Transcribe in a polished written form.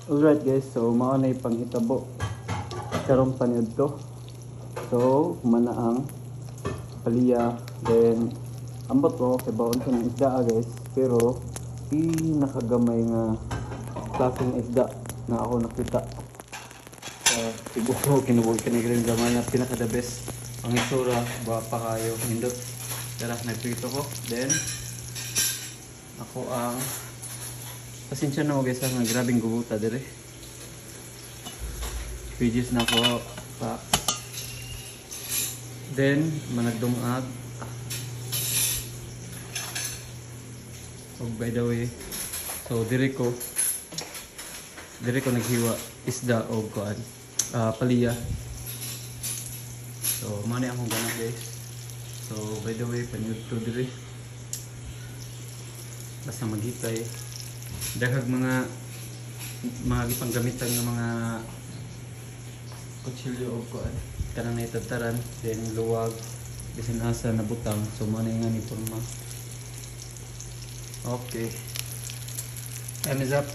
Alright guys, so mao na panghitabo karong paniud to. So mana ang palya, then ambot ko kay baon sa ng isda guys, pero pinakagamay nga klaseng isda na ako nakita sa Cebu. Kinubuhi ka ni Green Gamay na pinaka the best ang itsura ba pa kayo nindot. Tara, nagprito ko, then ako ang pasensya na mo guys nga grabing gubuta dire. Pages na ko pa. Then managdungag. Oh, by the way, so dire ko naghiwa isda o kuan palya. So mani akong ganang guys. So by the way, panyud to dire. Basta maghitay. Daghag mga gipanggamitan ng mga kutsilyo o kuan kanang naitataran, then luwag bisan asa na butang. So muna nga ni forma. Okay, time is up.